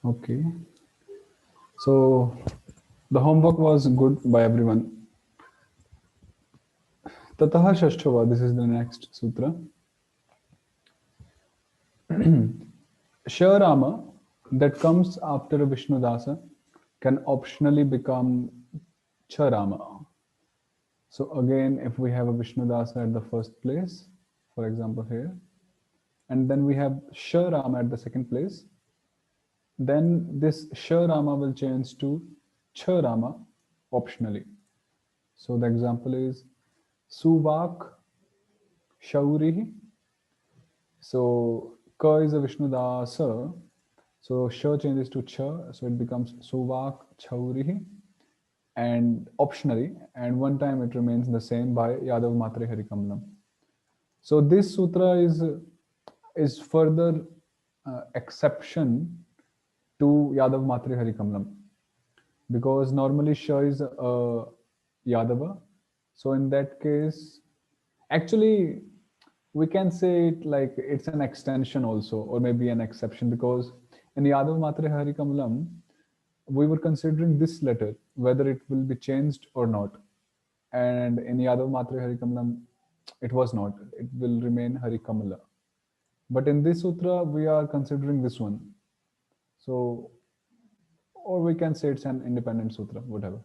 Okay. So the homework was good by everyone. Tataḥ śa-rāmo, this is the next sutra. Śa-rāmo that comes after a Viṣṇu-dasa can optionally become ca-rāmaḥ. So again, if we have a Viṣṇu-dasa at the first place, for example here, and then we have śa-rāmo at the second place, then this śa-rāmo will change to ca-rāmaḥ optionally. So the example is Sūvak-śaurihi. So ka is a Viṣṇu-dasa, so śa changes to cha, so it becomes Sūvak-śaurihi, and optionally, and one time it remains the same by Yadav Matre Hari-kamalam. So this sutra is further exception to Yadav Matre Hari-kamalam, because normally śa is Yadava. So in that case, actually, we can say it like it's an extension also, or maybe an exception, because in Yadav Matre Hari-kamalam, we were considering this letter, whether it will be changed or not. And in Yadav Matre Hari-kamalam, it was not. It will remain Hari-kamala. But in this sutra, we are considering this one. So, or we can say it's an independent sutra, whatever.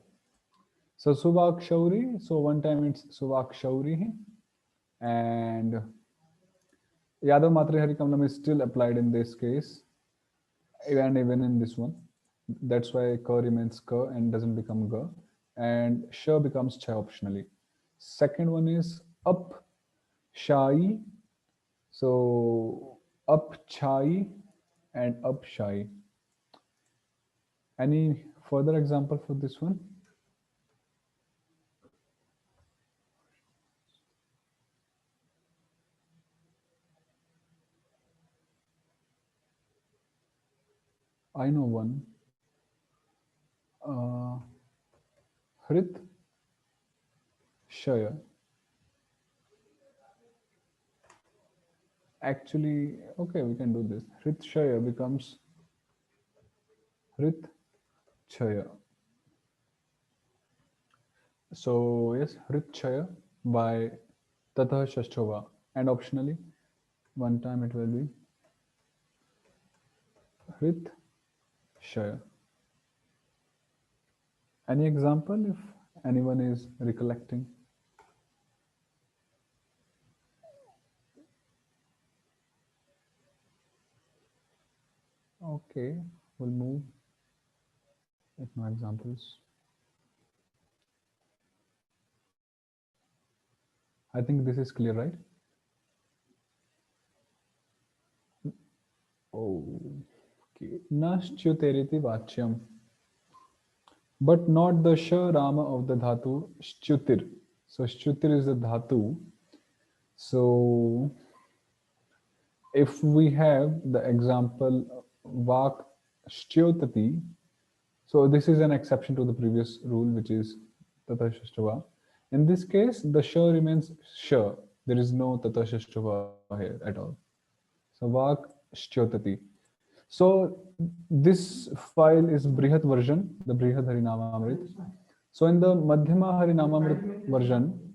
So Sūvak-śauri, so one time it's Sūvak-śaurihi, and Yadav Matre Hari-kamalam is still applied in this case, and even in this one. That's why ka remains ka and doesn't become ga, and śa becomes cha optionally. Second one is up shai, so up chai and up shai. Any further example for this one? I know one. Hrit Shaya. Actually, okay, we can do this. Hrit Shaya becomes Hrit Chaya. So yes, Hrit Chaya by tataḥ śa-rāmo, and optionally, one time it will be Hrit Shaya. Any example if anyone is recollecting? Okay, we'll move with no examples. I think this is clear, right? Okay. Na ścyuteriti vācyam. But not the śa-rāmo of the dhatu ścyuter. So ścyuter is the dhatu. So if we have the example vak ścyutati, so this is an exception to the previous rule, which is tataḥ śa-rāmo. In this case, the śa remains śa. There is no tataḥ śa-rāmo here at all. So vak ścyutati. So this file is Bṛhad version, the Bṛhad Harinamamrit. So in the Madhyama Harinamamrit version,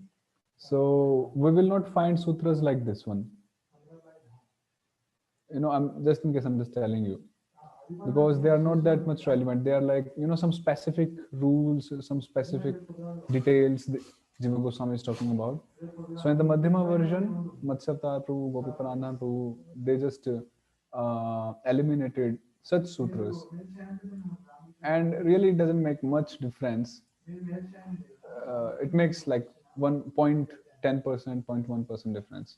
so we will not find sutras like this one. I'm just in case I'm just telling you, because they are not that much relevant. They are like, some specific rules, some specific details Jiva Goswami is talking about. So in the Madhyama version, Matsya-avtar Prabhu, Gopi-Pranadhan Prabhu, they just eliminated such sutras, and really it doesn't make much difference. It makes like 1.10%, 0.1% difference.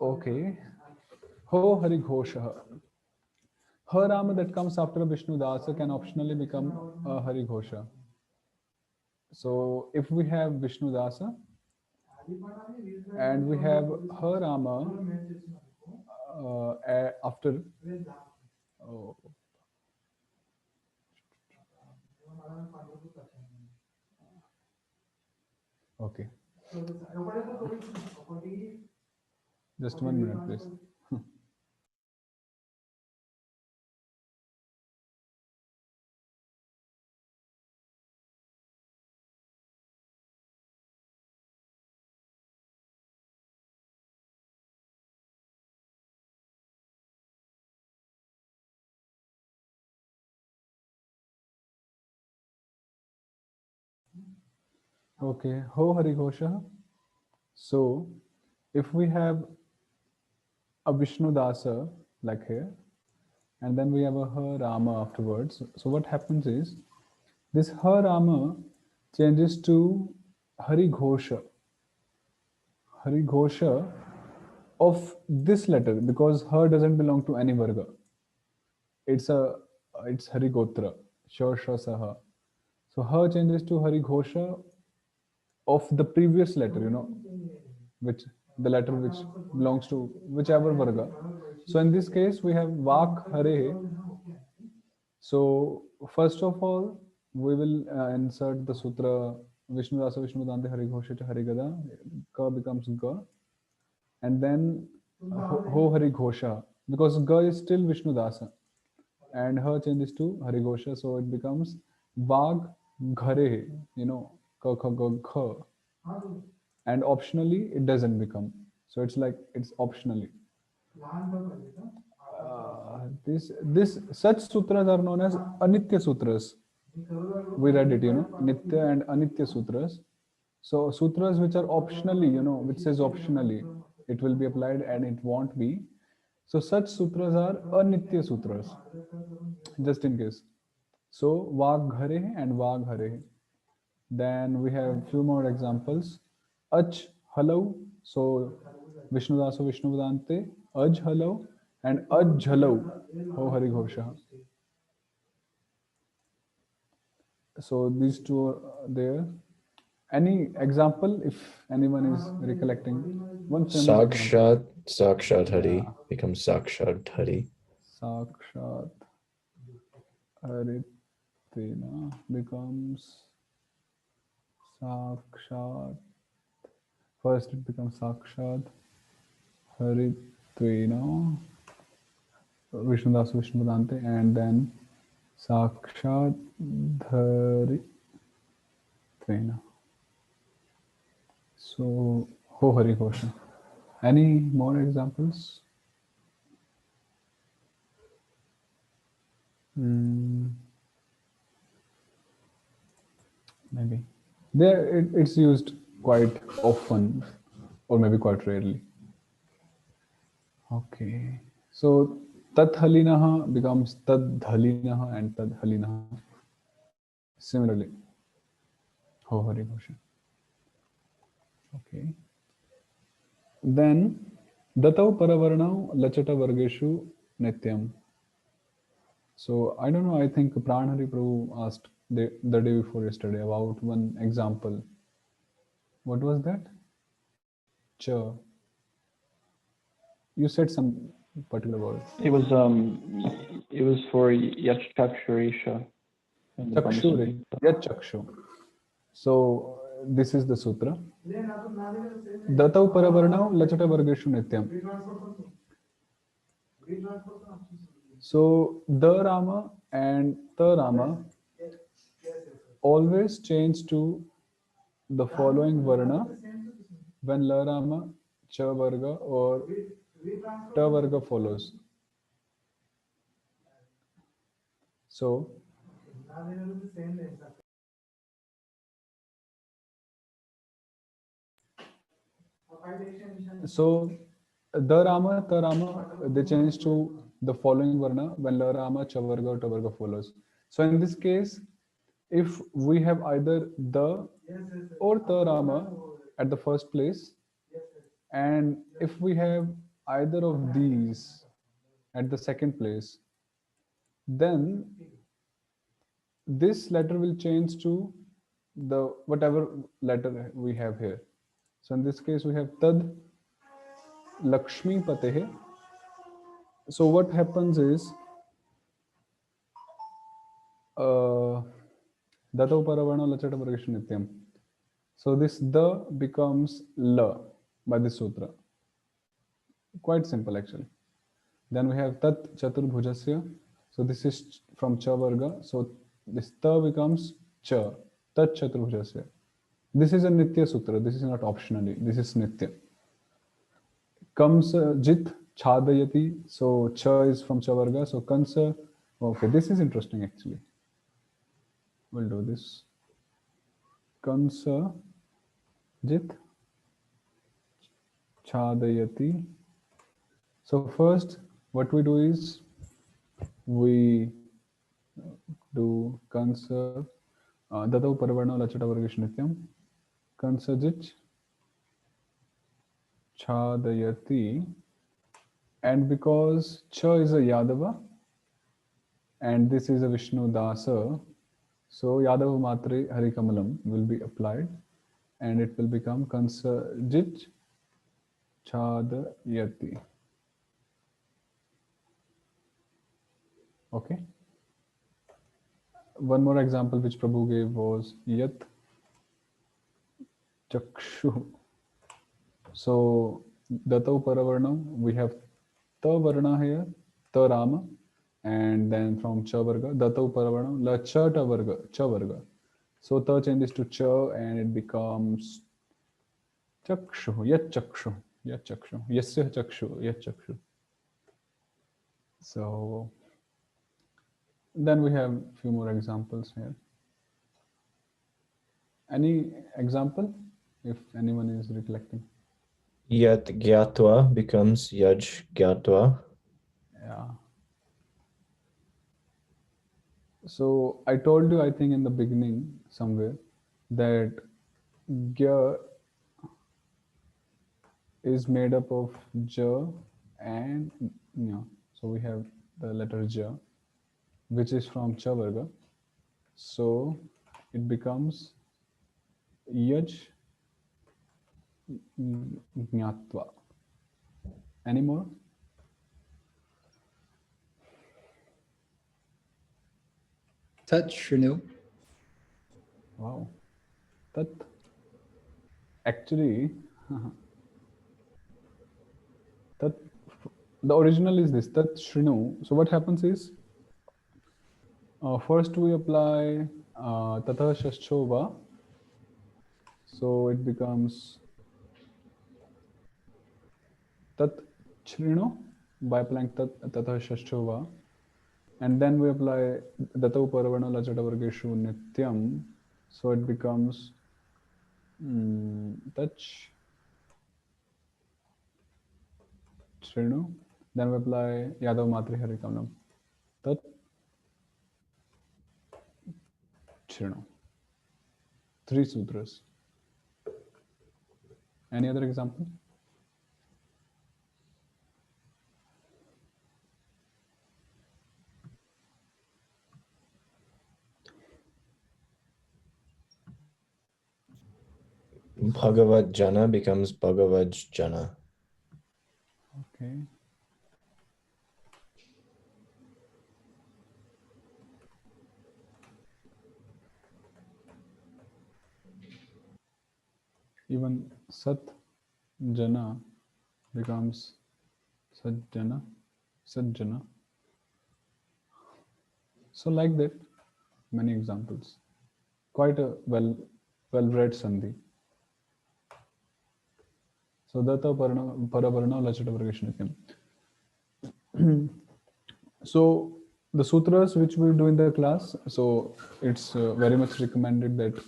Okay. Ho hari-ghoṣaḥ. Har-rāmo that comes after a Viṣṇu-dasa can optionally become a hari-ghoṣaḥ. So if we have Viṣṇu-dasa and we have har-rāmo after, okay, just 1 minute please. Okay, ho hari-ghoṣaḥ. So if we have a Vishnu Dasa like here, and then we have a ha-rāma afterwards. So what happens is this ha-rāma changes to hari-ghoṣaḥ. Hari-ghoṣaḥ of this letter, because her doesn't belong to any varga. It's hari-gotra, sha, sha, saha. So her changes to hari-ghoṣaḥ of the previous letter, which the letter which belongs to whichever varga. So in this case, we have vak hare. So first of all, we will insert the sutra Vishnu Dasa Vishnu Dante hari-ghoṣaḥ hari-gada. Ka becomes ga, and then ho hari-ghoṣaḥ, because ga is still Vishnu Dasa, and her changes to hari-ghoṣaḥ, so it becomes vag ghare, ka kha ga kha, and optionally it doesn't become. So it's like it's optionally. This such sutras are known as anitya sutras. We read it, nitya and anitya sutras. So sutras which are optionally, which says optionally, it will be applied and it won't be. So such sutras are anitya sutras, just in case. So vag ghare and vag hare. Then we have few more examples. Ach halau. So Vishnu Daso Vishnu Vedante, Aj halau and Aj halau. Ho hari-ghoṣaḥ. So these two are there. Any example, if anyone is recollecting? One famous example. Sakshat Hari becomes Sakshat Hari. Sakshat Haritvena becomes Sakshat. First it becomes Sakshat Haritvena, Vishnu Das Vishnu Vedante, and then Sakshat Haritvena. So ho hari-ghoṣaḥ. Any more examples? Maybe. There it's used quite often, or maybe quite rarely. Okay. So tat-halinaha becomes tad-dhalinaha and tad-halinaha. Similarly, ho hari-ghoṣaḥ. Okay. Then datau para-varṇau la-ca-ṭa-vargeṣu nityam. So I don't know, I think Pranhari Prabhu asked the day before yesterday about one example. What was that? Cha. You said some particular word. It was for Yach-chakshurisha. Chakshuri. Yat chakshu. So this is the sutra. Datau para-varṇau la-ca-ṭa-vargeṣu nityam. So the Rama and the Rama always change to the following varna when la Rama, cha varga or ta varga follows. So the Rama, ta Rama, they change to the following varna when la Rama, cha varga or ta varga follows. So in this case, if we have either the or ta Rama at the first place, and if we have either of these at the second place, then this letter will change to the whatever letter we have here. So in this case we have tad Lakshmi Patehe. So what happens is Datau para-varṇau la-ca-ṭa-vargeṣu nityam. So this the becomes la by this sutra. Quite simple actually. Then we have tat chaturbhujasya. So this is from cha varga. So this ta becomes cha, tat chaturbhujasya. This is a nitya sutra. This is not optionally. This is nitya. Comes jit chadayati. So cha is from cha varga. So kansa. Okay, this is interesting actually. We'll do this. Kansa jit, chādayati. So first, what we do is we do kansa dadau para-varṇau la-ca-ṭa-vargeṣu nityam, kansa jit, chādayati, and because cha is a Yadava and this is a Viṣṇu dasa, so Yadava matre hari-kamalam will be applied and it will become kansa jit chādayati. Okay. One more example which Prabhu gave was yat chakshu. So datau para-varṇau, we have ta-varna here, ta-rāma, and then from cha-varga, datau para-varṇau, la-ca-ṭa-vargeṣu, cha-varga. So ta changes to cha and it becomes chakshu, yat chakshu, yasya chakshu, yat chakshu. So then we have a few more examples here. Any example, if anyone is recollecting? Yat gyatva becomes yaj gyatva. Yeah. So I told you, I think in the beginning somewhere, that gya is made up of ja and nya. So we have the letter ja, which is from cha varga. So it becomes yaj jnatva. Any more? Tat shrinu. Wow. Tat. Actually, tat, the original is this, tat shrinu. So what happens is, first we apply tataḥ śa-rāmo. So it becomes tat shrinu by applying tataḥ śa-rāmo. And then we apply datau para-varṇau la-ca-ṭa-vargeṣu nityam. So it becomes ntaś shrinu. Then we apply yadav matre hari-kamalam. Tat shrinu. 3 sutras. Any other example? Bhagavad jana becomes Bhagavad jana. Okay. Even sat jana becomes sajjana, sajjana. So like that, many examples. Quite a well-read sandhi. So datau para-varṇau la-ca-ṭa-vargeṣu nityam. So the sutras which we do in the class, so it's very much recommended that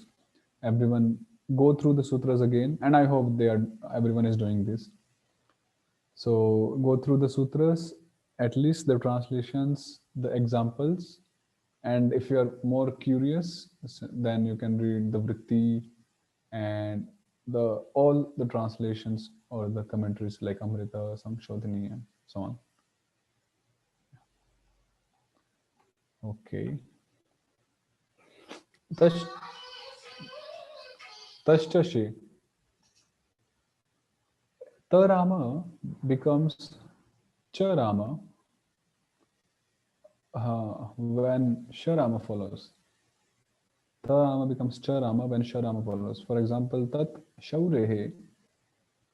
everyone go through the sutras again, and I hope everyone is doing this. So go through the sutras, at least the translations, the examples, and if you are more curious, then you can read the vritti and all the translations or the commentaries like Amrita, Samshodhini, and so on. Okay. Tashtashi. Ta-rāma becomes śa-rāmo when śa-rāmo follows. Ta-rāma becomes śa-rāmo when śa-rāmo follows. For example, tat shaurehe.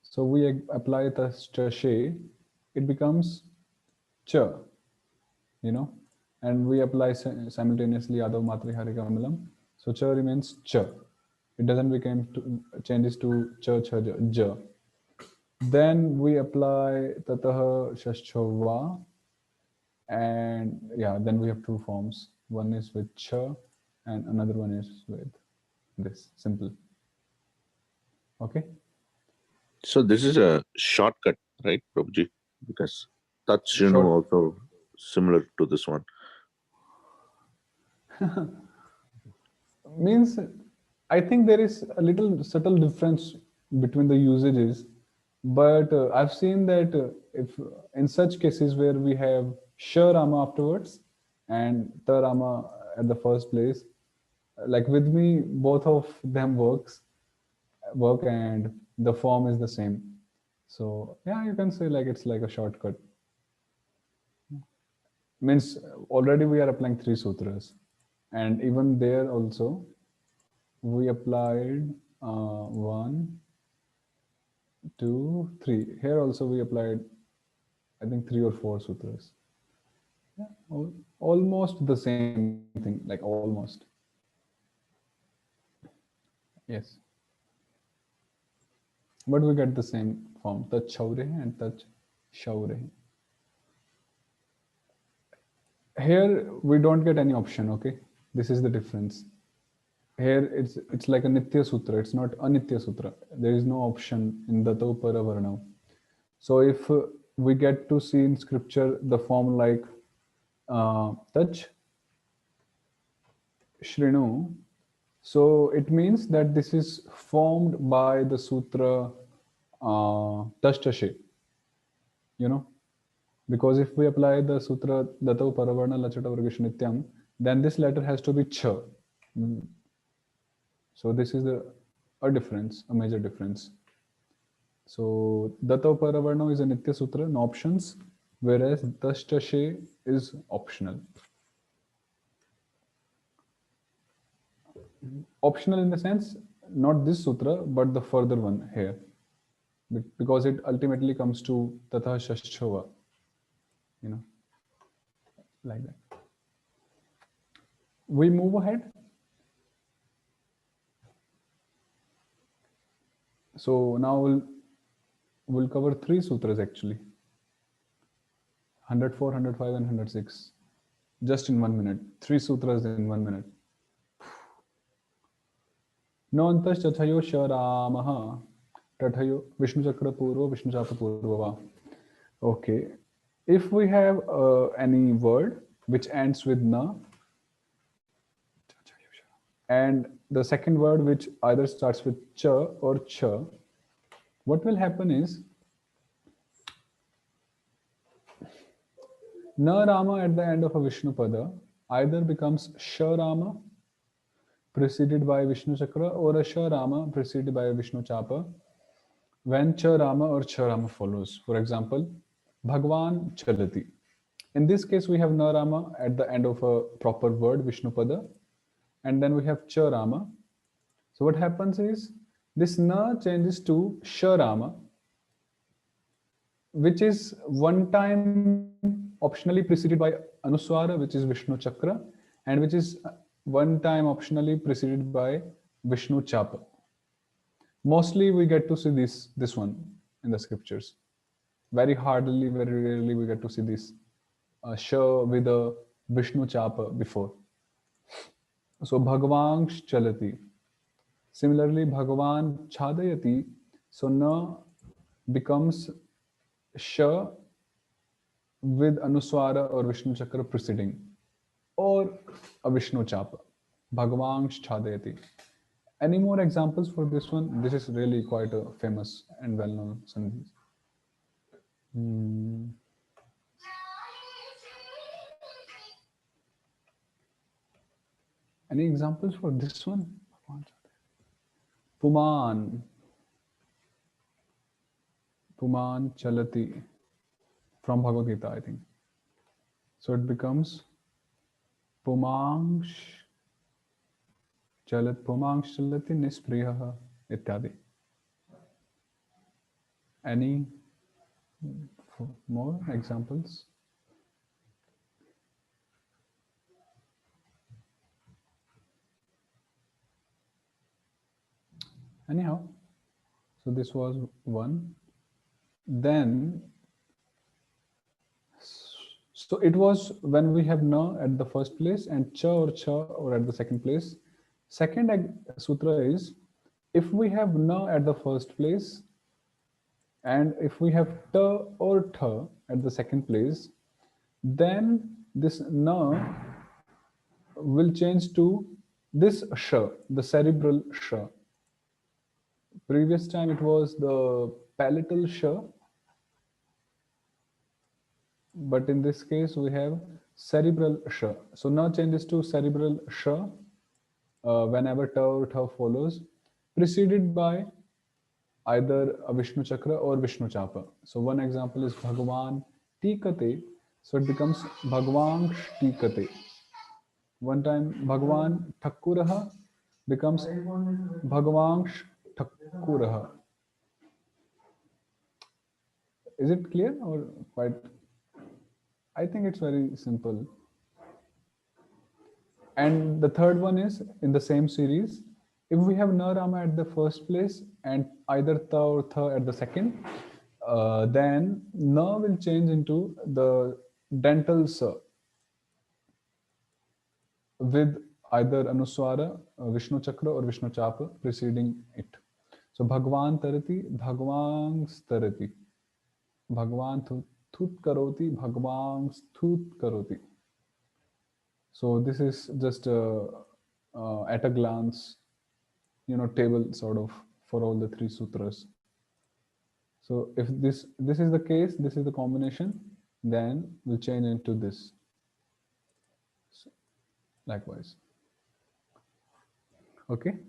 So we apply tastashe, it becomes cha, and we apply simultaneously yadav matre hari-kamalam. So cha remains cha. It doesn't become changes to cha, cha, ja. Then we apply tataḥ śa-rāmo, and then we have 2 forms. One is with cha and another one is with this, simple. Okay. So this is a shortcut, right, Prabhuji? Because tat-śa-rāmo Short- also similar to this one. Means I think there is a little subtle difference between the usages, but I've seen that if in such cases where we have śa-rāmo afterwards and ta-rāma at the first place, like with me, both of them work and the form is the same. So yeah, you can say like it's like a shortcut. Means already we are applying 3 sutras, and even there also we applied 1, 2, 3. Here also we applied, I think 3 or 4 sutras. Yeah, almost the same thing, like almost. Yes. But we get the same form, ṭa-ṭhayoḥ and ṭa-chayoḥ. Here we don't get any option, okay? This is the difference. Here it's like a nitya sutra, it's not a nitya sutra. There is no option in the para-varṇau. So if we get to see in scripture the form like ṭa, śrīṇu, so it means that this is formed by the sutra ṭa, you know, because if we apply the sutra para-varṇau la-ca-ṭa-vargeṣu nityam, then this letter has to be cha. So this is a difference, a major difference. So para-varṇau is a nitya sutra, no options, whereas ṭa is optional. Optional in the sense, not this sutra, but the further one here, because it ultimately comes to tataḥ, you know, like that. We move ahead. So now we'll cover 3 sutras actually, 104, 105 and 106, just in 1 minute. 3 sutras in 1 minute. ntaś, ta-thayoḥ, śa-rāmaḥ, ṭa-thayoḥ, viṣṇu-cakra-pūrvo, viṣṇu-cāpa-pūrvo. Okay, if we have any word which ends with na, and the second word which either starts with cha or cha, what will happen is na-rāma at the end of a Vishnu pada either becomes śa-rāmo preceded by viṣṇu-cakra or a śa-rāma preceded by a viṣṇu-cāpa when ca-rāma or ca-rāma follows. For example, Bhagwan chalati. In this case, we have na-rāma at the end of a proper word, Vishnu pada, and then we have ca-rāma. So what happens is this na changes to śa-rāma, which is one time optionally preceded by anuswara, which is viṣṇu-cakra, and which is one time optionally preceded by viṣṇu-cāpa. Mostly we get to see this one in the scriptures. Very hardly, very rarely we get to see this śa with a viṣṇu-cāpa before. So Bhagavan chalati. Similarly, Bhagavan chādayati. So na becomes śa with anuswara or viṣṇu-cakra preceding, or a viṣṇu-cāpa. Bhagavan chādayati. Any more examples for this one? This is really quite a famous and well-known sandhi. Any examples for this one? Puman chalati, from Bhagavad Gita, I think. So it becomes Pumansh chalati nispriyaha ityadi. Any more examples? Anyhow, so this was one. Then, so it was when we have na at the first place and cha or at the second place. Second sutra is If we have na at the first place, and if we have ta or tha at the second place, then this na will change to this sh, the cerebral sh. Previous time it was the palatal sh, but in this case we have cerebral sh. So na changes to cerebral sh whenever ta or tha follows, preceded by either a Vishnu Chakra or Viṣṇu-cāpa. So one example is Bhagavan Tikate. So it becomes Bhagavan Tikate. One time Bhagavan Thakuraha becomes Bhagavan Thakuraha. Is it clear or quite? I think it's very simple. And the third one is in the same series. If we have na rama at the first place and either ta or tha at the second, then na will change into the dental sa with either anuswara, Vishnu Chakra or Viṣṇu-cāpa preceding it. So Bhagwan tarati, Bhagwan starati, Bhagwan thut karoti, Bhagwan thut karoti. So this is just at a glance, table sort of for all the three sutras. So if this is the case, this is the combination, then we'll change into this. So, likewise. Okay.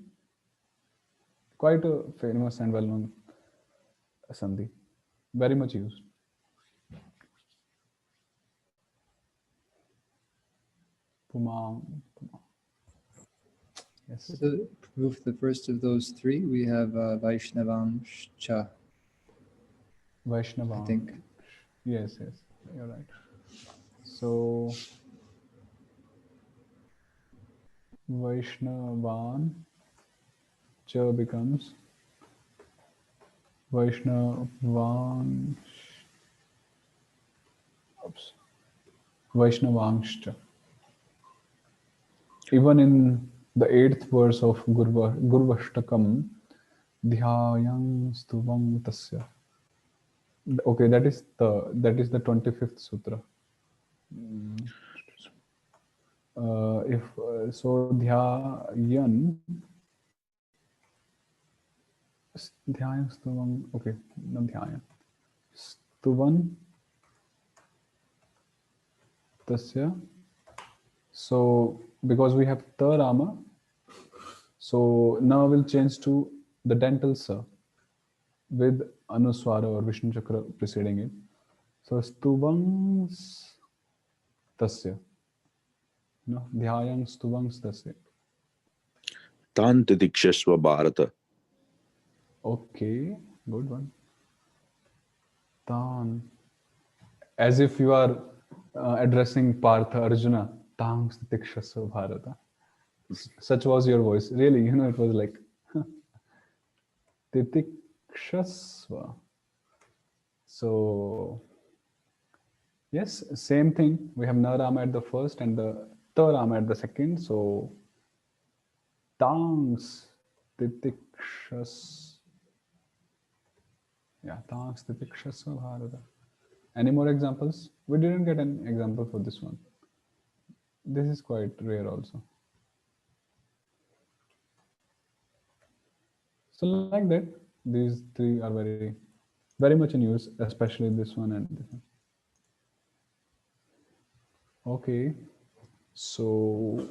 Quite a famous and well-known sandhi, very much used. Pumang. Yes. So to prove the first of those three, we have Vaishnavangsha, Vaishnava. I think. Yes, you're right. So Vaishnavan cha becomes Vaishnavan. Oops. Vaishnavangscha. Even in the 8th verse of Gurvashtakam, Dhyayam Stuvam Tasya. Okay, that is the 25th sutra. So Dhyayan Stuvam, okay, not Dhyayan. Stuvan Tasya. So because we have ta-rama, so now we'll change to the dental sa with anuswara or Vishnu Chakra preceding it. So stuvangs tasya. No, dhyayang stuvangs tasya. Tan titikshasva bharata. Okay, good one. Tan. As if you are addressing Partha Arjuna. Tangs titikshasva bharata. Such was your voice. Really, it was like titikshasva. So yes, same thing. We have na rama at the first and the ta rama at the second. So tangs titikshas. Yeah, tangs titikshasva bharata. Any more examples? We didn't get an example for this one. This is quite rare also. So like that, these three are very, very much in use, especially this one and this one. Okay, so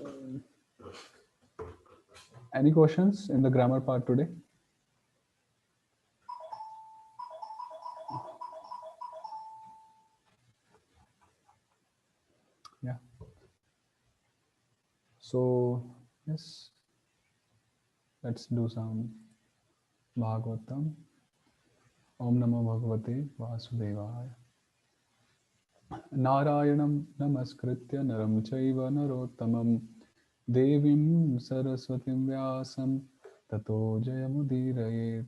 any questions in the grammar part today? Yeah. So yes, let's do some Bhagavatam. Om Namo Bhagavate Vasudevaya. Narayanam namaskritya naram chaiva narottamam devim saraswatim vyasam tato jayamudirayet.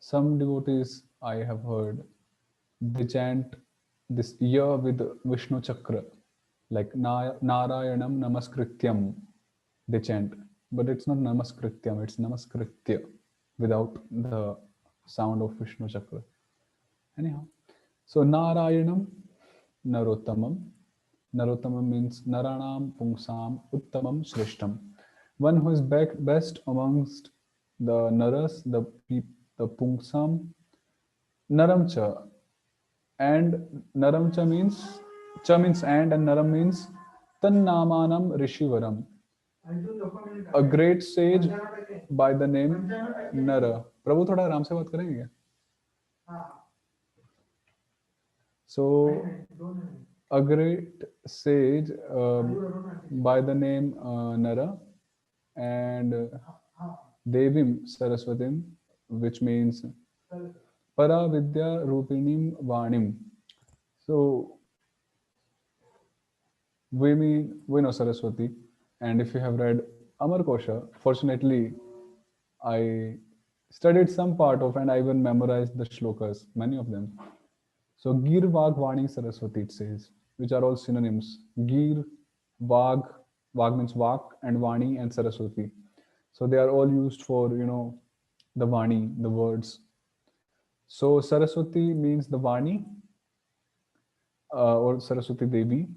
Some devotees I have heard, they chant this ya with Vishnu Chakra, like Narayanam namaskrityam, they chant. but it's not namaskrityam, it's namaskritya without the sound of Vishnu chakra. Anyhow, so Narayanam, Narottamam. Narottamam means Naranam Pungsam Uttamam Shrishtam. One who is best amongst the Naras, the Pungsam, Naramcha. And Naramcha means, Cha means and Naram means Tannamanam Rishivaram. A great sage by the name Nara. प्रभु थोड़ा आराम से बात करेंगे क्या? So a great sage by the name Nara and Devim Saraswatim, which means para-vidya rupinim vanim. So we know Saraswati, and if you have read Amar Kosha, fortunately I studied some part of and I even memorized the shlokas, many of them. So Gir Vag Vani Saraswati it says, which are all synonyms. Gir, Vag means Vak, and Vani and Saraswati. So they are all used for, the Vani, the words. So Saraswati means the Vani or Saraswati Devi,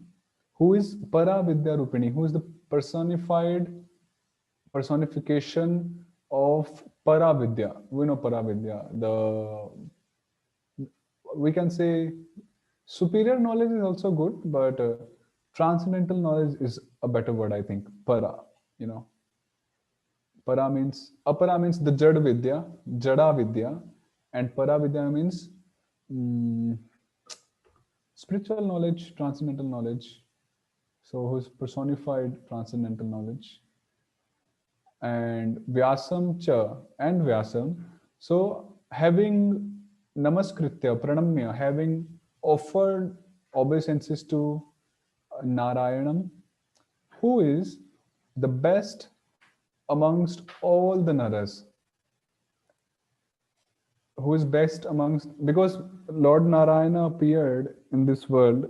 who is Para Vidya Rupini, who is the personification of Para Vidya. We know Para Vidya. We can say superior knowledge is also good, but transcendental knowledge is a better word, I think. Para, Para means, Apara means the Jad Vidya, Jada Vidya, and Para Vidya means spiritual knowledge, transcendental knowledge. So who's personified transcendental knowledge. And Vācyam cha and Vācyam. So having namaskritya, pranamya, having offered obeisances to Narayanam, who is the best amongst all the Naras. Who is best amongst, because Lord Narayana appeared in this world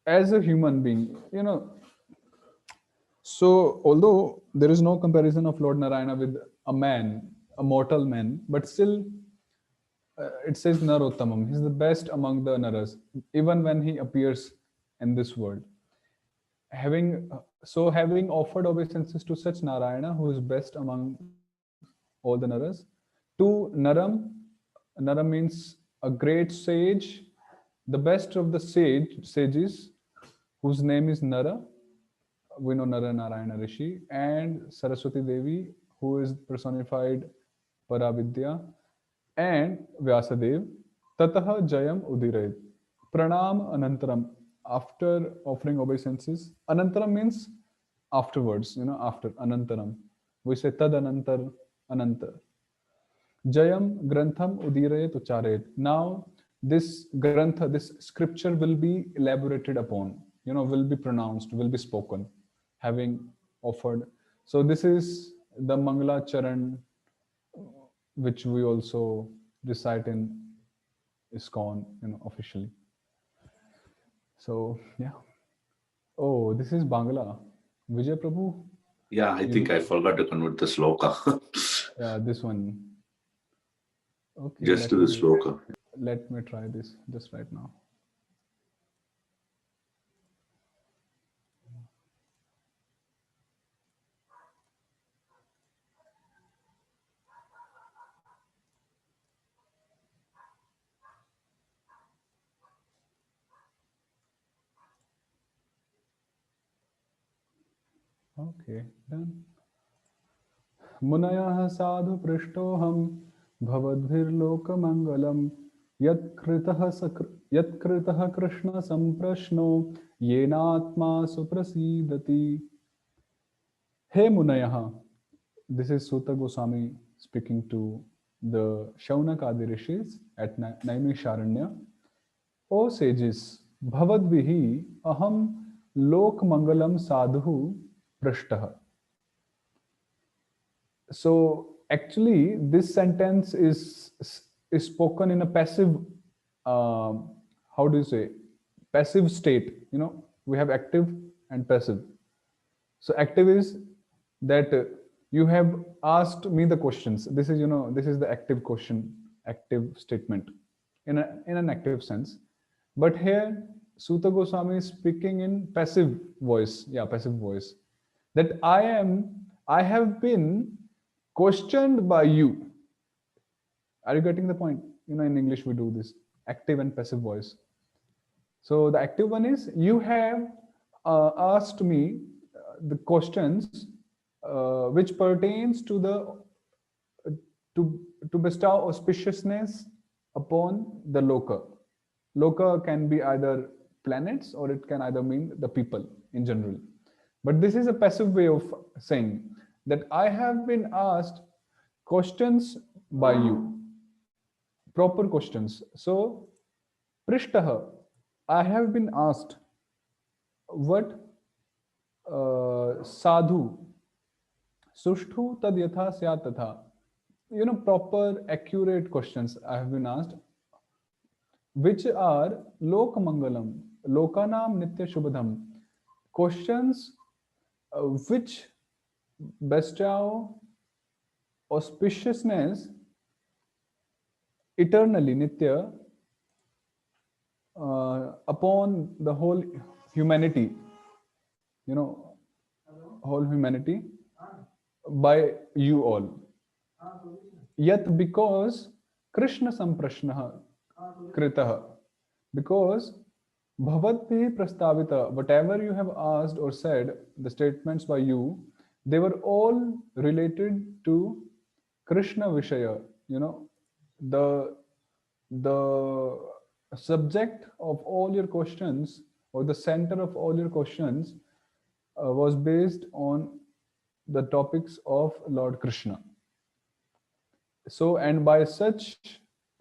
as a human being, So although there is no comparison of Lord Narayana with a man, a mortal man, but still it says Narottamam. He's the best among the Naras, even when he appears in this world. Having offered obeisances to such Narayana, who is best among all the Naras, to Naram means a great sage, the best of the sages, whose name is Nara. We know Nara Narayana Rishi, and Saraswati Devi, who is personified Paravidya, and Vyasadev. Tataḥ Jayam Udirayat. Pranam Anantaram. After offering obeisances, Anantaram means afterwards, after Anantaram. We say Tad Anantar, Anantar. Jayam Grantham Udirayat Ucharayat. Now, this Grantha, this scripture will be elaborated upon, will be pronounced, will be spoken, having offered. So this is the Mangala Charan, which we also recite in ISKCON, officially. So, yeah. Oh, this is Bangla. Vijay Prabhu? Yeah, I think I forgot to convert the sloka. Yeah, this one. Okay. Just to the sloka. Let me try this just right now. Okay, done. Munayah sadhu prishtoham bhavadbhirlokamangalam yatkritah krishna samprashno yenatma suprasidati. Hey Munayah, this is Sutta Goswami speaking to the Shaunakadi rishis at Naimisharanya. O sages, bhavadvihi aham lokmangalam sadhu prashtah. So actually this sentence is spoken in a passive, how do you say, passive state. We have active and passive. So active is that you have asked me the questions. This is, this is the active question, active statement in an active sense. But here, Suta Goswami is speaking in passive voice. Yeah, passive voice. That I have been questioned by you. Are you getting the point? In English we do this active and passive voice. So the active one is you have asked me the questions which pertains to the to bestow auspiciousness upon the loka. Loka can be either planets or it can either mean the people in general. But this is a passive way of saying that I have been asked questions by you, proper questions. So, Prishtaha, I have been asked what sadhu, sushtu tad yatha syat tatha. Proper, accurate questions I have been asked, which are Lokamangalam, Lokanam Nitya Shubhadam, questions which bestow auspiciousness eternally, Nitya, upon the whole humanity, whole humanity by you all. Yet because Krishna Samprashnaha Kritaha, because Bhavatbhi Prastavita, whatever you have asked or said, the statements by you, they were all related to Krishna Vishaya. The subject of all your questions, or the center of all your questions, was based on the topics of Lord Krishna. So, and by such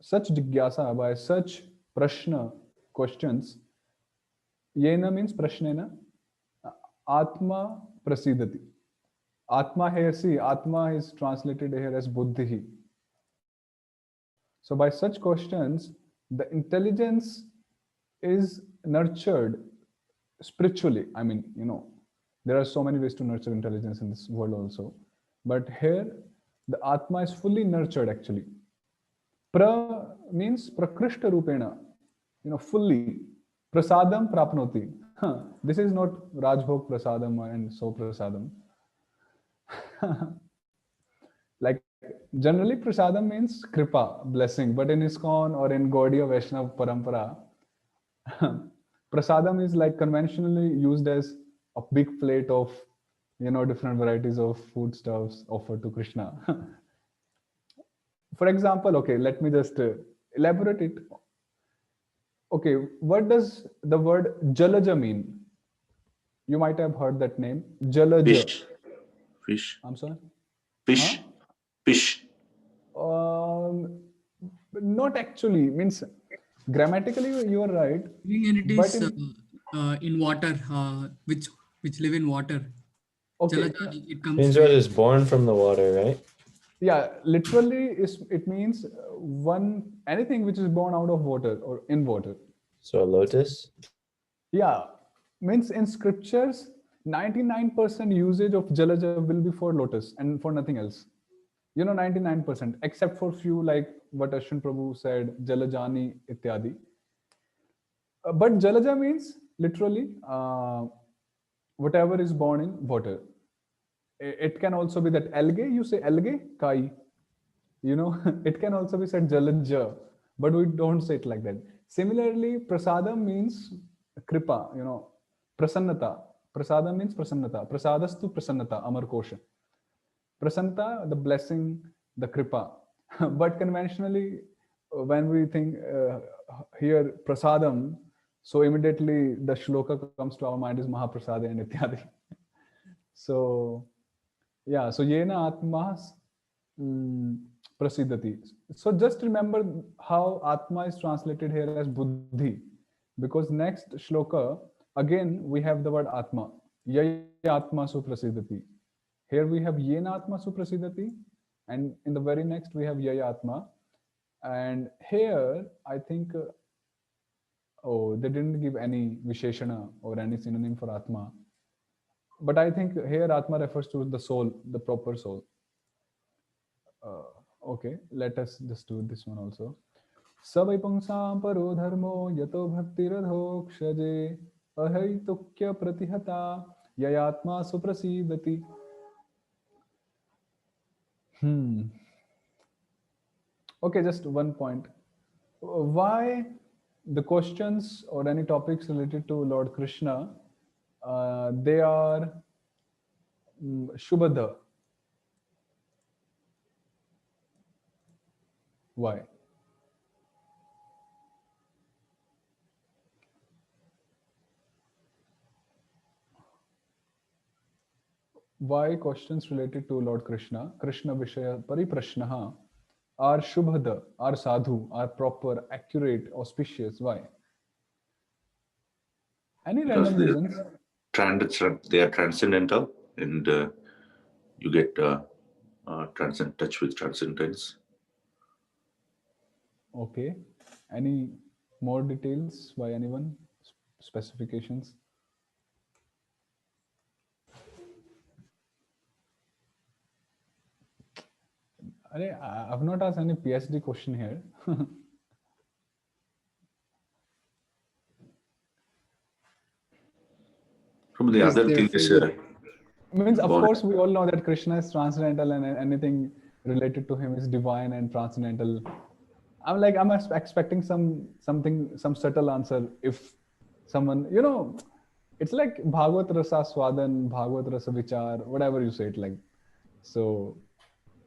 jigyasa, by such prashna, questions, yena means prashnena, atma prasidati. Atma here, see, atma is translated here as buddhi. So by such questions, the intelligence is nurtured spiritually. I mean, there are so many ways to nurture intelligence in this world also. But here, the Atma is fully nurtured actually. Pra means prakrishta rupena, fully. Prasadam prapnoti. This is not Rajbhog prasadam and so prasadam. Like generally prasadam means kripa, blessing, but in ISKCON or in Gaudiya Vaishnava parampara, prasadam is like conventionally used as a big plate of different varieties of foodstuffs offered to Krishna. For example, okay, let me just elaborate it. Okay, what does the word Jalaja mean? You might have heard that name, Jalaja. Fish. I'm sorry? Fish. Huh? Fish. Not actually, means grammatically you are right. And it but is in water, which live in water. Okay. It comes Means what is born from the water, right? Yeah, literally it means anything which is born out of water or in water. So a lotus? Yeah, means in scriptures, 99% usage of Jalaja will be for lotus and for nothing else. 99%, except for few like what Ashwin Prabhu said, Jalajani ityadi. But Jalaja means literally whatever is born in water. It can also be that algae, you say algae, kai. It can also be said Jalaja, but we don't say it like that. Similarly, prasadam means kripa, prasannata. Prasadam means prasannata. Prasadastu prasannata, Amar Kosha. Prasannata, the blessing, the kripa. But conventionally, when we think here prasadam, so immediately the shloka comes to our mind is Mahaprasada and ityadi. So, yeah, so yena atmas prasidati. So just remember how atma is translated here as buddhi, because next shloka, again, we have the word atma. Yaya atma su prasidati. Here we have yena atma su prasidati, and in the very next we have yaya atma. And here, I think, they didn't give any visheshana or any synonym for atma. But I think here Atma refers to the soul, the proper soul. Okay, let us just do this one also. Savai pangsam paro dharmo yato bhakti radhokshaje ahaitukya pratihata yayatma suprasidati. Okay, just one point. Why the questions or any topics related to Lord Krishna, they are Shubhada. Why? Why questions related to Lord Krishna, Krishna Vishaya Pariprashnaha, are Shubhada, are sadhu, are proper, accurate, auspicious? Why? Any Because random reasons? they are transcendental, and you get touch with transcendence. Okay. Any more details by anyone? Specifications? I've not asked any PhD question here. From the other thing is, Means, of Bond. course, we all know that Krishna is transcendental and anything related to him is divine and transcendental. I'm expecting some subtle answer. If someone, it's like Bhagavad Rasa Swadan, Bhagavad Rasa Vichar, whatever you say it like. So,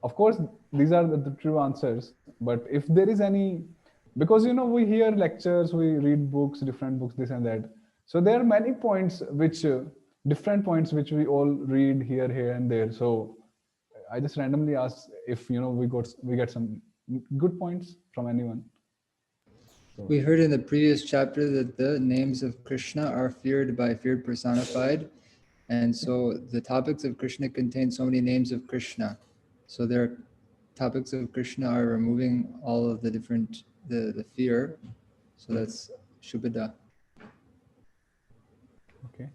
of course, these are the true answers. But if there is any, because we hear lectures, we read books, different books, this and that. So there are many points which different points which we all read here and there. So I just randomly asked if we get some good points from anyone. So, We heard in the previous chapter that the names of Krishna are feared by feared personified. And so the topics of Krishna contain so many names of Krishna. So their topics of Krishna are removing all of the different, the fear. So that's Shubhada. okay.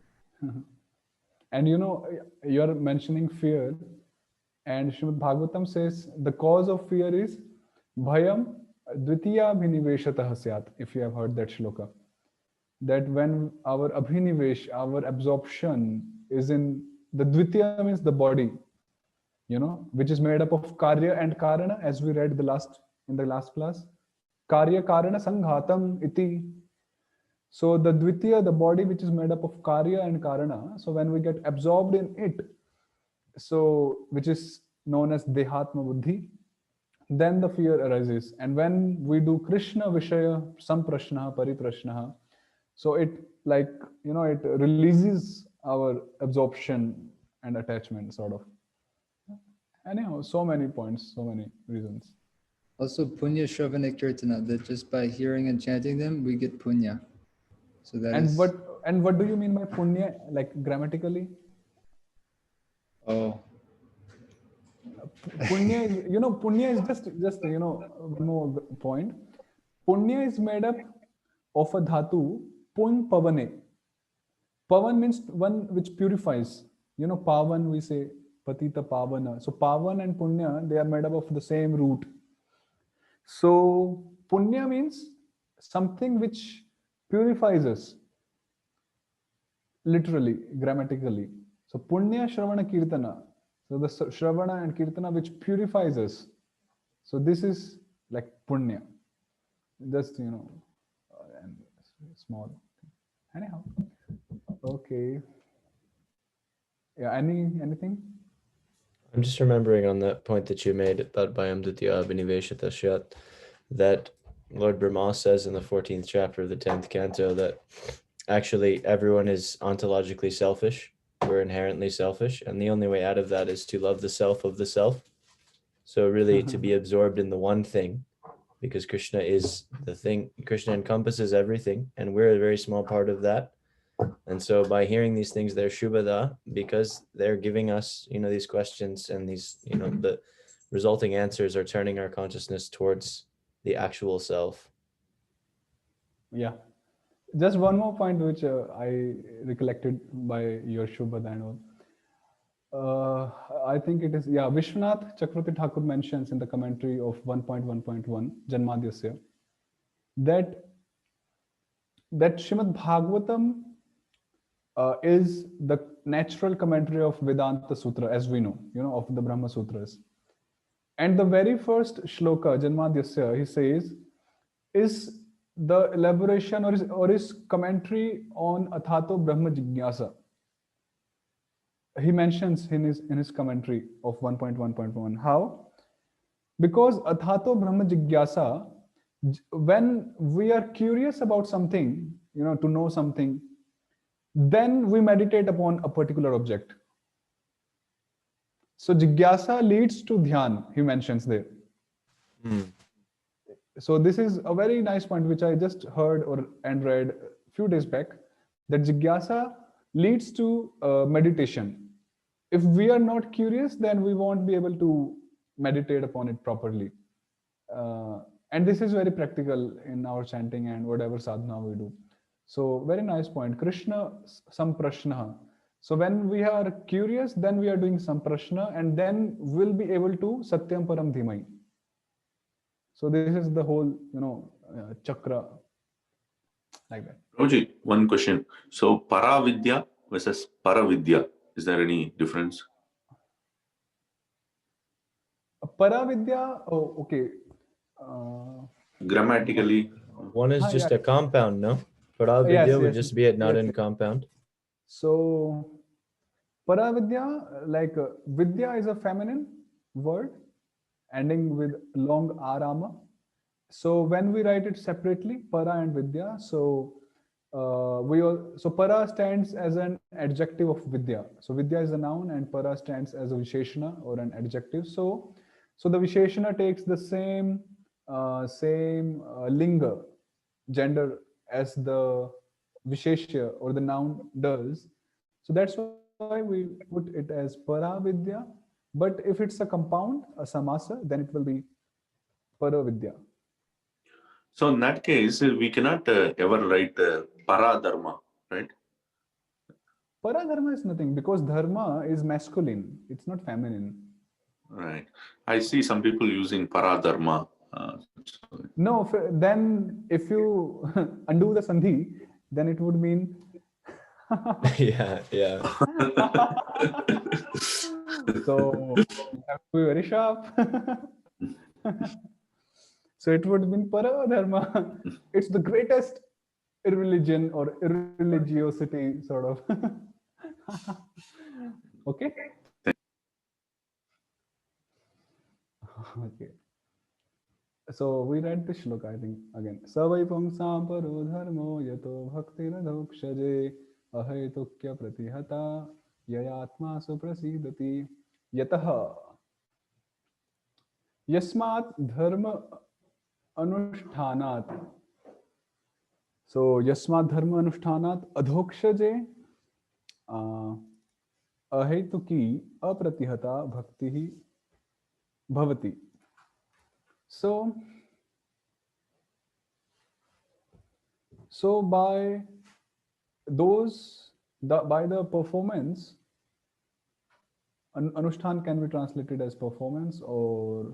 And you're mentioning fear, and Srimad Bhagavatam says the cause of fear is bhayam dvitiya abhiniveshatah syat, if you have heard that shloka. That when our abhinivesh, our absorption is in the dvitiya means the body, which is made up of karya and karana, as we read in the last class. Karya karana sanghatam iti. So the dvitiya, the body which is made up of karya and karana, so when we get absorbed in it, so which is known as dehatma buddhi, then the fear arises. And when we do Krishna Vishaya Samprashnaha Pariprashnaha, so it it releases our absorption and attachment sort of. Anyhow, so many points, so many reasons. Also Punya Shravana Kirtana, that just by hearing and chanting them, we get Punya. So that And is... what do you mean by punya, like grammatically? Oh. Punya is, punya is just one more point. Punya is made up of a dhatu, pun pavane. Pavan means one which purifies. Pavan we say patita pavana. So pavan and punya, they are made up of the same root. So punya means something which purifies us. Literally, grammatically. So punya shravana kirtana. So the shravana and kirtana which purifies us. So this is like punya. Just and small. Anyhow. Okay. Yeah, anything? I'm just remembering on that point that you made about Bhayam Dutya Abhiniveshata Syat, that Lord Brahma says in the 14th chapter of the 10th canto that actually everyone is ontologically selfish. We're inherently selfish, and the only way out of that is to love the self of the self. So really to be absorbed in the one thing, because Krishna is the thing. Krishna encompasses everything, and we're a very small part of that. And so by hearing these things, they're shubhada, because they're giving us, these questions, and these, the resulting answers are turning our consciousness towards the actual self. Yeah. Just one more point which I recollected by your Shubhad and all. I think it is, yeah, Vishwanath Chakravarti Thakur mentions in the commentary of 1.1.1 Janmadhyasya that Srimad Bhagavatam is the natural commentary of Vedanta Sutra, as we know, of the Brahma Sutras. And the very first shloka, Janmadhyasya, he says, is the elaboration or his commentary on Athato Brahma Jigyasa. He mentions in his commentary of 1.1.1 how, because Athato Brahma Jigyasa, when we are curious about something, to know something, then we meditate upon a particular object. So Jigyasa leads to Dhyan, he mentions there. So this is a very nice point which I just heard and read a few days back, that Jigyasa leads to meditation. If we are not curious, then we won't be able to meditate upon it properly. And this is very practical in our chanting and whatever sadhana we do. So very nice point. Krishna samprashna. So when we are curious, then we are doing samprashna, and then we'll be able to satyam param dhimai. So this is the whole, chakra, like that. Roji, one question. So para-vidya versus para-vidya, is there any difference? Para-vidya, oh, okay. Grammatically? One is just a compound, no? Yes, Para-vidya would yes, just be it, not yes, in yes. compound. So para-vidya, like vidya is a feminine word ending with long arama. So when we write it separately, para and vidya, so so para stands as an adjective of vidya. So vidya is a noun and para stands as a visheshana or an adjective. So the visheshana takes the same linga, gender, as the visheshya or the noun does. So that's why we put it as para vidya. But if it's a compound, a samasa, then it will be para vidya. So in that case, we cannot ever write para-dharma, right? Para-dharma is nothing, because dharma is masculine. It's not feminine. Right. I see some people using para-dharma. No, then if you undo the sandhi, then it would mean Yeah. so you have to be very sharp. So it would mean para-dharma. It's the greatest irreligion or irreligiosity, sort of. Okay? Okay. So we read this shloka, I think, again. Savai pungsam paro dharmo yato bhakti radhokshaje ahetukya pratihata yayatma suprasidati yataha yasmat dharma anushtanat. So yasmat dharma anushtanat adhokshaje ahetuki apratihata bhakti bhavati. So by the performance, Anushthan can be translated as performance, or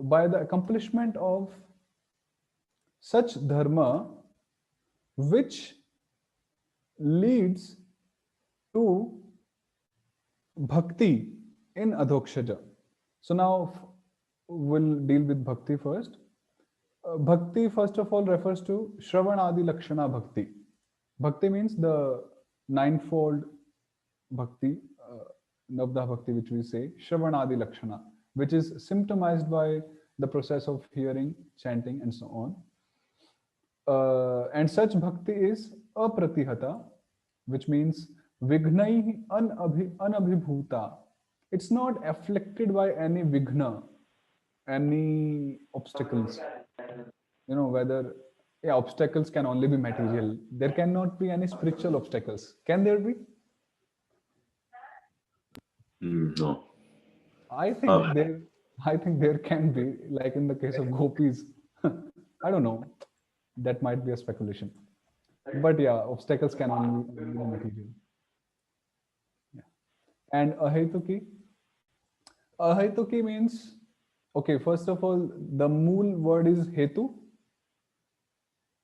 by the accomplishment of such dharma which leads to bhakti in adhokshaja. So now we'll deal with bhakti first. Bhakti, first of all, refers to Shravanadi Lakshana Bhakti. Bhakti means the ninefold bhakti, Navda Bhakti, which we say, Shravanadi Lakshana, which is symptomized by the process of hearing, chanting, and so on. And such bhakti is apratihata, which means vignai anabhibhuta. It's not afflicted by any vighna, any obstacles. Whether obstacles can only be material. There cannot be any spiritual obstacles. Can there be? No. I think there can be, like in the case of gopis. I don't know. that might be a speculation. But yeah, obstacles can only be material. Yeah. And ahetuki. Ahetuki means, okay, first of all, the mool word is hetu.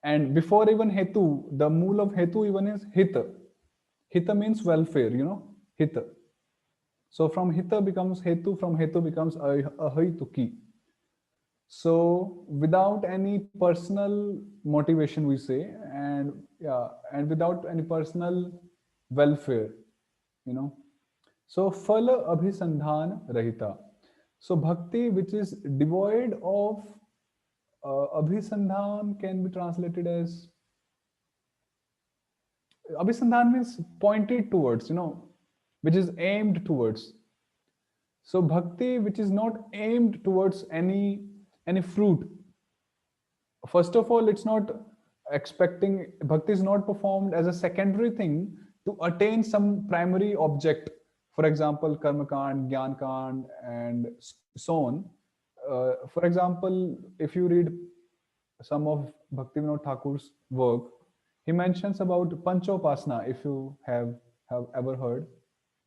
And before even hetu, the mool of hetu even is hita. Hita means welfare, hita. So from hita becomes hetu, from hetu becomes ahetuki. So without any personal motivation, we say, and yeah, and without any personal welfare, So phala abhisandhan rahita. So bhakti, which is devoid of abhisandhan, can be translated as abhisandhan means pointed towards, which is aimed towards. So bhakti, which is not aimed towards any fruit. First of all, it's not expecting, bhakti is not performed as a secondary thing to attain some primary object. For example, karma kand, gyan kand, and so on. For example, if you read some of Bhaktivinoda Thakur's work, he mentions about Panchopasana, if you have ever heard.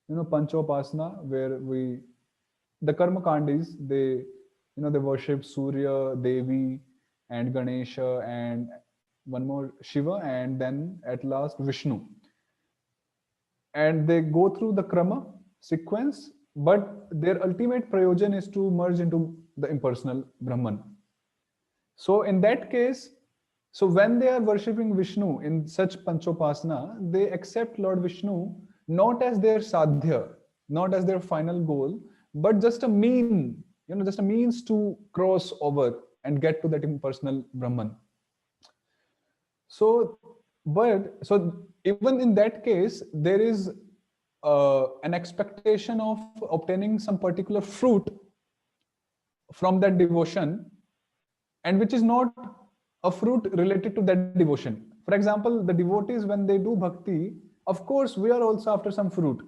Panchopasana, where the karma kandis, they worship Surya, Devi, and Ganesha, and one more Shiva, and then at last Vishnu. And they go through the krama sequence, but their ultimate prayojan is to merge into the impersonal Brahman. So in that case, so when they are worshipping Vishnu in such Panchopasana, they accept Lord Vishnu not as their sadhya, not as their final goal, but just a just a means to cross over and get to that impersonal Brahman. So even in that case, there is an expectation of obtaining some particular fruit from that devotion, and which is not a fruit related to that devotion. For example, the devotees, when they do bhakti, of course, we are also after some fruit,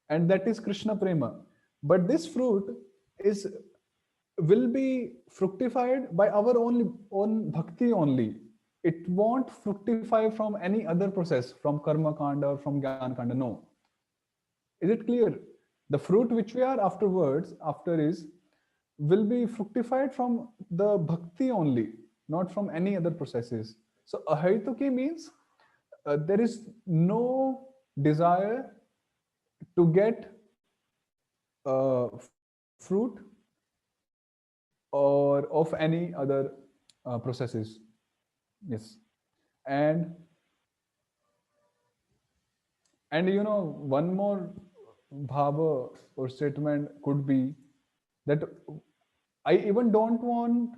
and that is Krishna prema. But this fruit will be fructified by our own bhakti only. It won't fructify from any other process, from karma kanda or from jnana kanda. No. Is it clear? The fruit which we are after will be fructified from the bhakti only, not from any other processes. So ahaituki means there is no desire to get fruit or of any other processes. Yes. And one more bhava or statement could be that I even don't want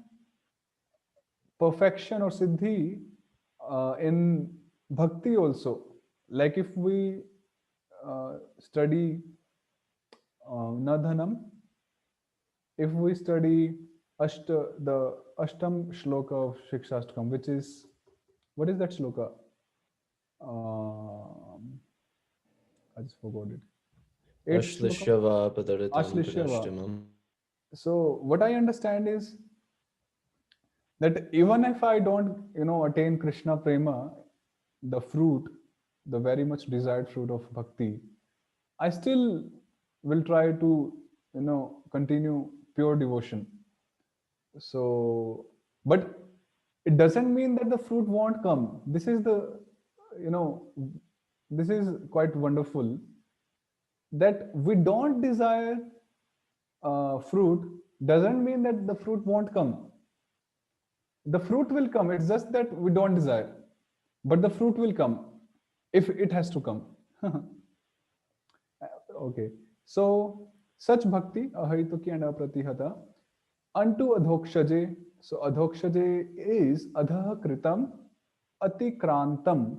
perfection or siddhi in bhakti also. Like if we study Nadhanam, if we study the Ashtam shloka of Shikshashtakam, which is, what is that shloka? I just forgot it. Ashlishyava padaritam Ashlishyava. padashtamam. So what I understand is that even if I don't, attain Krishna prema, the fruit, the very much desired fruit of bhakti, I still will try to, continue pure devotion. So, but it doesn't mean that the fruit won't come. This is this is quite wonderful, that we don't desire fruit doesn't mean that the fruit won't come. The fruit will come. It's just that we don't desire, but the fruit will come if it has to come. Okay. So such bhakti, ahaituki and apratihata, unto adhokshaje. So adhokshaje is adha kritam atikrantam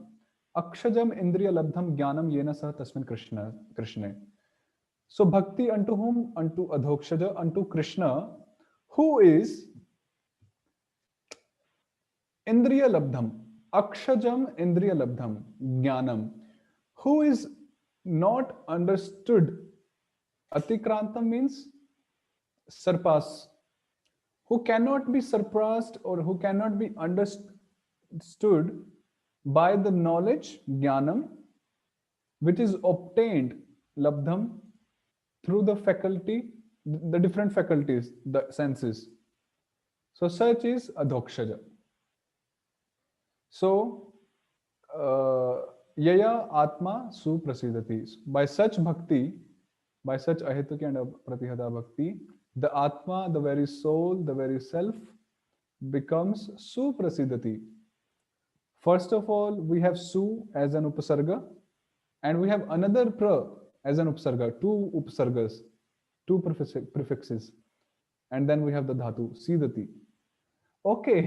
akshajam indriya labdham jnanam yena sah tasmin krishne. So bhakti unto whom? Unto adhokshaja, unto Krishna, who is indriya labdham, akshajam indriya labdham, jnanam, who is not understood. Atikrantam means surpass, who cannot be surpassed or who cannot be stood by the knowledge, jnanam, which is obtained, labdham, through the faculty, the different faculties, the senses. So such is adhokshaja. So yaya atma suprasidati. By such bhakti, by such ahetuki and pratihata bhakti, the atma, the very soul, the very self, becomes suprasidati. First of all, we have su as an upasarga, and we have another pra as an upasarga, two upasargas, two prefixes, and then we have the dhatu, sidati. Okay.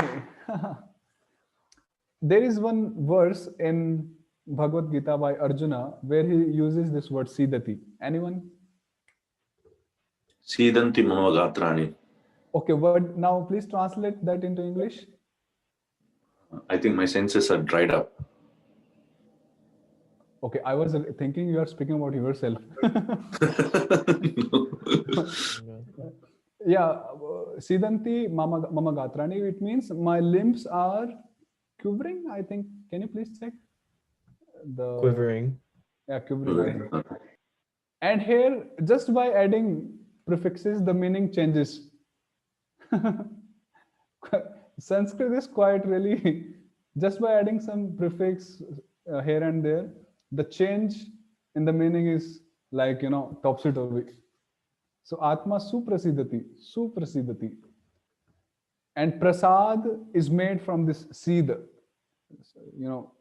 There is one verse in Bhagavad Gita by Arjuna where he uses this word sidati. Anyone? Sidanti mama gatrani. Okay, word. Now please translate that into English. I think my senses are dried up. Okay, I was thinking you are speaking about yourself. Yeah, Sidanti mama gatrani, it means my limbs are quivering, I think. Can you please check? The Quivering. Yeah, quivering. I think. And here, just by adding prefixes, the meaning changes. Sanskrit is quite really, just by adding some prefix here and there, the change in the meaning is like, topsy-turvy. So Atma suprasidati, suprasidati. And prasad is made from this seed.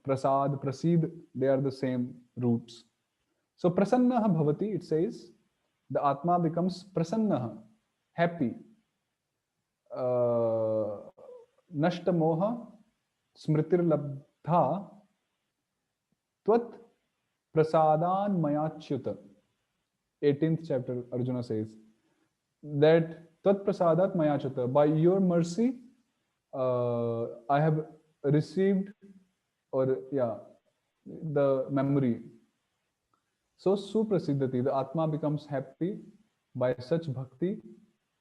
Prasad, prasid, they are the same roots. So prasannaha bhavati, it says, the Atma becomes prasannaha, happy. Nashta moha smritir labdha tvat prasadan mayachyuta. 18th chapter, Arjuna says that tvat prasadat mayachyuta, by your mercy I have received, the memory. So suprasiddhati, the Atma becomes happy by such bhakti,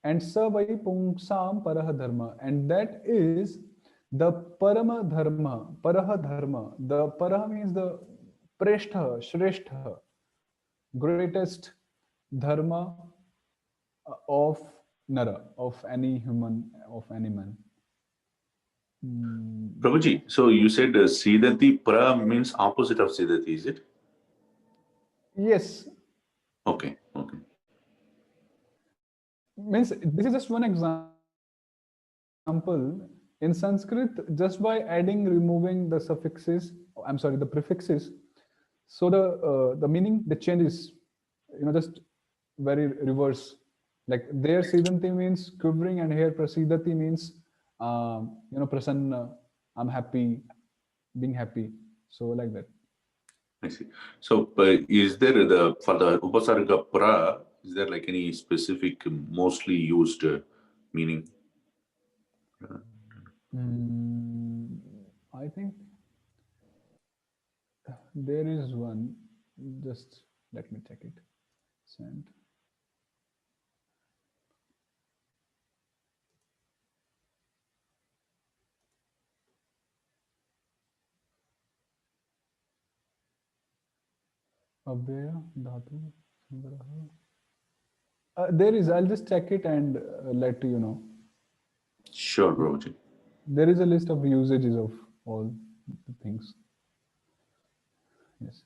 and sa vai pungsam paraha dharma, and that is the parama dharma, paraha dharma. The paraha means the preshtha, shreshtha, greatest dharma of nara, of any human, of any man. Prabhuji, so you said Sidati pra means opposite of Sidati, is it? Yes. Okay. Means this is just one example. In Sanskrit, just by adding, removing the suffixes, the prefixes, so the meaning, the changes, just very reverse. Like there Sidanti means quivering, and here prasidati means prasanna, I'm happy, being happy. So like that. I see. So is there for the upasarga pra, is there like any specific mostly used meaning? I think there is one. Just let me check it. Send. Abhyaya dhatu sangraha. There is. I'll just check it and let you know. Sure, Prabhuji. There is a list of usages of all the things. Yes.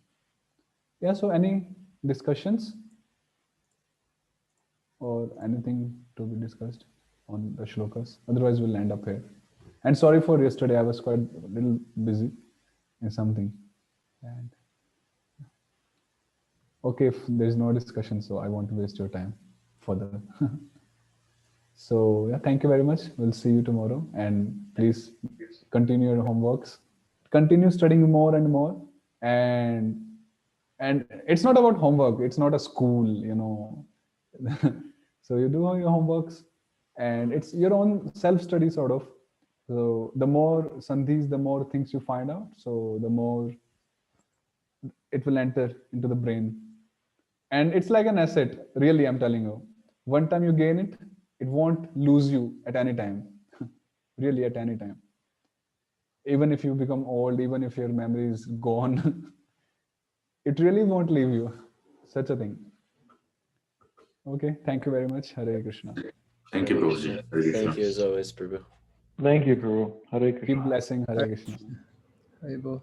Yeah. So any discussions or anything to be discussed on the shlokas? Otherwise, we'll end up here. And sorry for yesterday. I was quite a little busy in something. And okay, if there's no discussion, so I won't waste your time further. So yeah, thank you very much. We'll see you tomorrow, and please continue your homeworks. Continue studying more and more, and it's not about homework. It's not a school, So you do your homeworks, and it's your own self-study sort of. So the more sandhis, the more things you find out. So the more it will enter into the brain, and it's like an asset. Really, I'm telling you. One time you gain it, it won't lose you at any time. Really, at any time. even if you become old, even if your memory is gone, it really won't leave you. Such a thing. Okay, thank you very much. Hare Krishna. Thank you, Prabhuji. Hare Krishna. Thank you as always, Prabhu. Thank you, Prabhu. Hare Krishna. Keep blessing. Hare Krishna. Haribo.